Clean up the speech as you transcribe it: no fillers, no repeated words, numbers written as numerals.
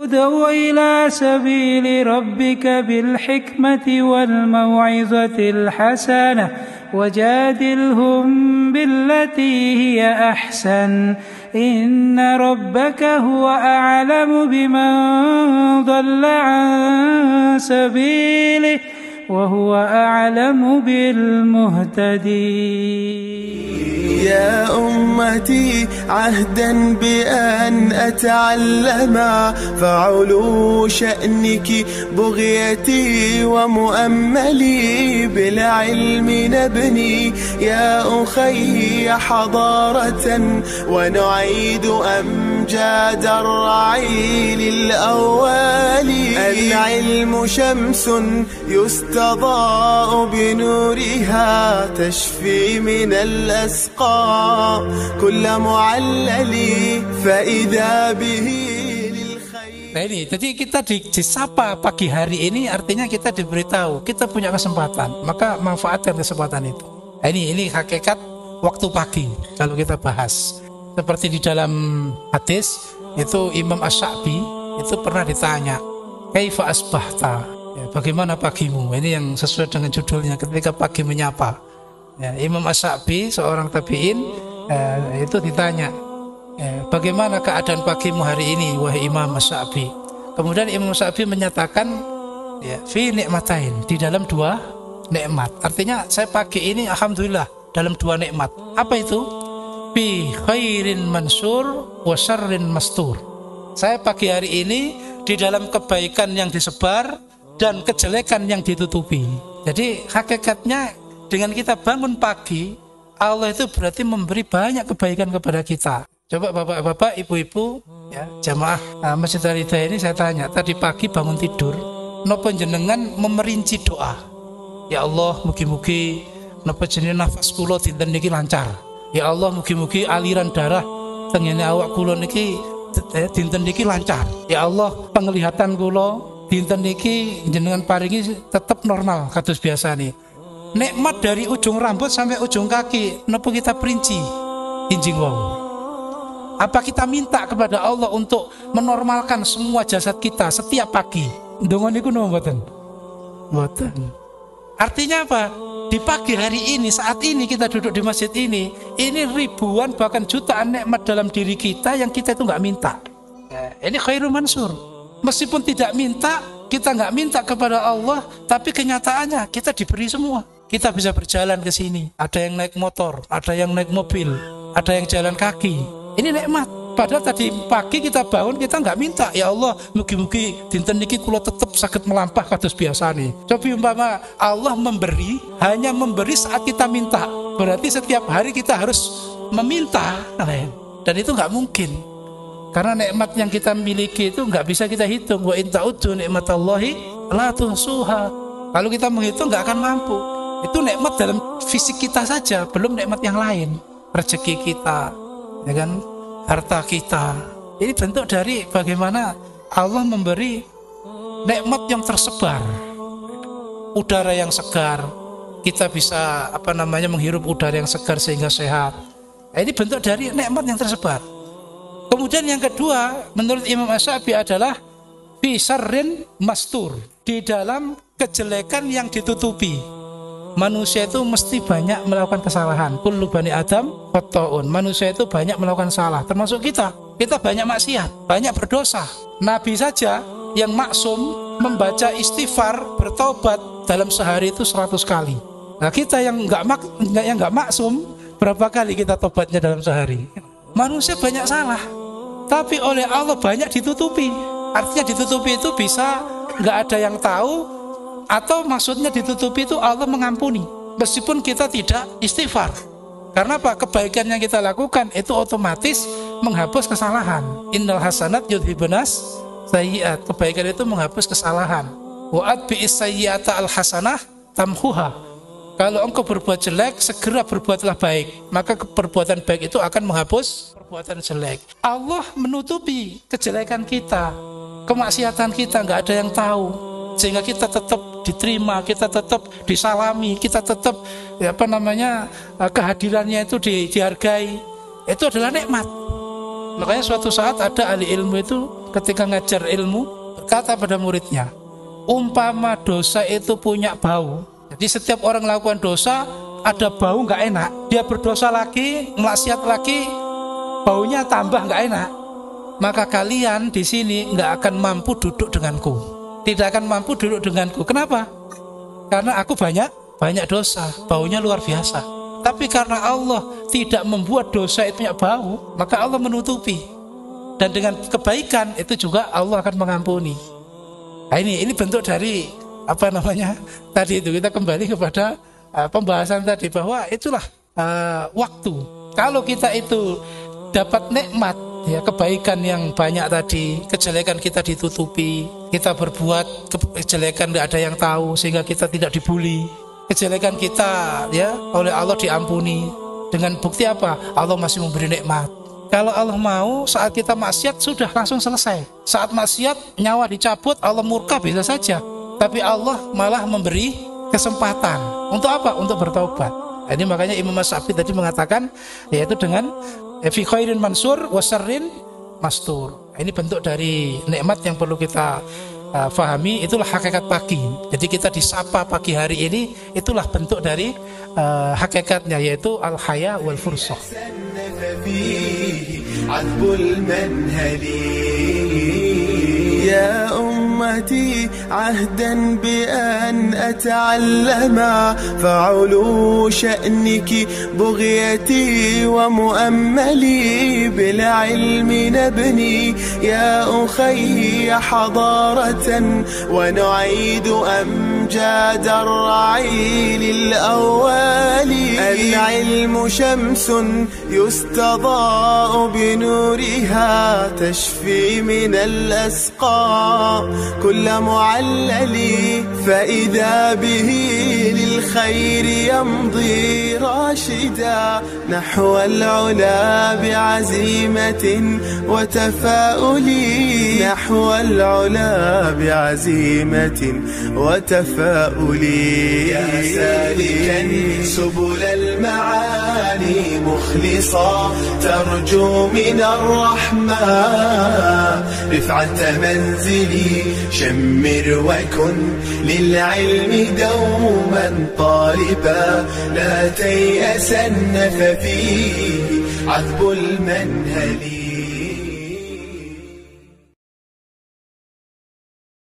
ادع إلى سبيل ربك بالحكمة والموعظة الحسنة وجادلهم بالتي هي أحسن إن ربك هو أعلم بمن ضل عن سبيله وهو أعلم بالمهتدين. يا أمتي عهدا بأن أتعلم فعلو شأنك بغيتي ومؤملي بالعلم نبني يا أخي حضارة ونعيد أمجاد الرعيل الأول. العلم شمس يستضاء بنورها تشفي من الأسقام كل معلل فإذا به للخير. Nah ini, jadi kita disapa pagi hari ini artinya kita diberitahu kita punya kesempatan, maka manfaatkan kesempatan itu. Nah, ini hakikat waktu pagi kalau kita bahas. Seperti di dalam hadis itu Imam Asy-Sya'bi itu pernah ditanya, "Kaifa asbahta?" Ya, bagaimana pagimu? Ini yang sesuai dengan judulnya ketika pagi menyapa. Ya, Imam Asy-Sya'bi seorang tabi'in itu ditanya, bagaimana keadaan pagimu hari ini wahai Imam Asy-Sya'bi? Kemudian Imam Asy-Sya'bi menyatakan ya, fi nikmatain, di dalam dua nikmat. Artinya saya pagi ini alhamdulillah dalam dua nikmat. Apa itu? Fi khairin mansur wa syarrin mastur. Saya pagi hari ini di dalam kebaikan yang disebar dan kejelekan yang ditutupi. Jadi hakikatnya dengan kita bangun pagi, Allah itu berarti memberi banyak kebaikan kepada kita. Coba bapak-bapak, ibu-ibu, ya, jamaah Masjid Al-Hidayah ini saya tanya, tadi pagi bangun tidur, napa jenengan memerinci doa? Ya Allah, mugi-mugi napa jenengan nafas kula dinten niki lancar. Ya Allah, mugi-mugi aliran darah teng ngene awak kula niki dinten niki lancar. Ya Allah, penglihatan kula dinten niki jenengan paringi tetap normal kados biasa nih. Nikmat dari ujung rambut sampai ujung kaki napa kita perinci injing wau. Apa kita minta kepada Allah untuk menormalkan semua jasad kita setiap pagi? Ndonga niku napa mboten? Mboten. Artinya apa? Di pagi hari ini, saat ini kita duduk di masjid ini ribuan bahkan jutaan nikmat dalam diri kita yang kita itu nggak minta. Ini khairul mansur. Meskipun tidak minta, kita nggak minta kepada Allah, tapi kenyataannya kita diberi semua. Kita bisa berjalan ke sini. Ada yang naik motor, ada yang naik mobil, ada yang jalan kaki. Ini nikmat. Padahal tadi pagi kita bangun, kita nggak minta. Ya Allah, mugi-mugi dinten niki kula tetep saged melampah kados biasa nih. Coba umpama Allah memberi, hanya memberi saat kita minta. Berarti setiap hari kita harus meminta. Dan itu nggak mungkin. Karena nikmat yang kita miliki itu nggak bisa kita hitung. Wa in ta'uddu nikmatallahi la tuhsuha. Kalau kita menghitung nggak akan mampu. Itu nikmat dalam fisik kita saja, belum nikmat yang lain. Rezeki kita, ya kan, harta kita. Ini bentuk dari bagaimana Allah memberi nikmat yang tersebar. Udara yang segar, kita bisa menghirup udara yang segar sehingga sehat. Ini bentuk dari nikmat yang tersebar. Kemudian yang kedua, menurut Imam Asy-Sya'bi adalah fi syarrin mastur, di dalam kejelekan yang ditutupi. Manusia itu mesti banyak melakukan kesalahan. Kullu bani Adam khata'un. Manusia itu banyak melakukan salah, termasuk kita. Kita banyak maksiat, banyak berdosa. Nabi saja yang maksum membaca istighfar, bertaubat dalam sehari itu 100 kali. Nah, kita yang nggak maksum, berapa kali kita tobatnya dalam sehari? Manusia banyak salah, tapi oleh Allah banyak ditutupi. Artinya ditutupi itu bisa nggak ada yang tahu, atau maksudnya ditutupi itu Allah mengampuni meskipun kita tidak istighfar. Karena apa? Kebaikan yang kita lakukan itu otomatis menghapus kesalahan. Innal hasanat yudhibunas sayyi'at. Kebaikan itu menghapus kesalahan. Wa atbi'is sayyi'ata al hasanah tamhuha. Kalau engkau berbuat jelek, segera berbuatlah baik, maka perbuatan baik itu akan menghapus perbuatan jelek. Allah menutupi kejelekan kita, kemaksiatan kita, nggak ada yang tahu, sehingga kita tetap diterima, kita tetap disalami, kita tetap kehadirannya itu dihargai. Itu adalah nikmat. Makanya suatu saat ada ahli ilmu itu ketika ngajar ilmu berkata pada muridnya, umpama dosa itu punya bau. Jadi setiap orang melakukan dosa ada bau nggak enak, dia berdosa lagi, maksiat lagi, baunya tambah nggak enak. Maka kalian di sini nggak akan mampu duduk denganku, tidak akan mampu duduk denganku. Kenapa? Karena aku banyak dosa, baunya luar biasa. Tapi karena Allah tidak membuat dosa itu punya bau, maka Allah menutupi. Dan dengan kebaikan itu juga Allah akan mengampuni. Nah, ini bentuk dari apa namanya tadi itu, kita kembali kepada pembahasan tadi bahwa itulah waktu. Kalau kita itu dapat nikmat, ya, kebaikan yang banyak tadi, kejelekan kita ditutupi, kita berbuat kejelekan tidak ada yang tahu sehingga kita tidak dibully, kejelekan kita ya oleh Allah diampuni. Dengan bukti apa? Allah masih memberi nikmat. Kalau Allah mau saat kita maksiat sudah langsung selesai. Saat maksiat nyawa dicabut, Allah murka bisa saja. Tapi Allah malah memberi kesempatan. Untuk apa? Untuk bertaubat. Ini makanya Imam Syafi'i tadi mengatakan yaitu dengan fi khairin mansur wa syarrin mastur. Ini bentuk dari nikmat yang perlu kita fahami. Itulah hakikat pagi. Jadi kita disapa pagi hari ini, itulah bentuk dari hakikatnya, yaitu al-haya wal fursah. يا أمتي عهدا بأن أتعلم فعلو شأنك بغيتي ومؤملي بالعلم نبني يا أخي حضارة ونعيد أمجاد الرعيل الأول العلم شمس يستضاء بنورها تشفي من الأسقام كل معلل فإذا به للخير يمضي راشدا نحو العلا بعزيمة وتفاؤل نحو العلا بعزيمة وتفاؤل يا سالكا سبل المعالي مخلصا ترجو من الرحمن رفعة منزلي شمر وكن للعلم دوما طالبا لا تيأسن ففيه عذب المنهل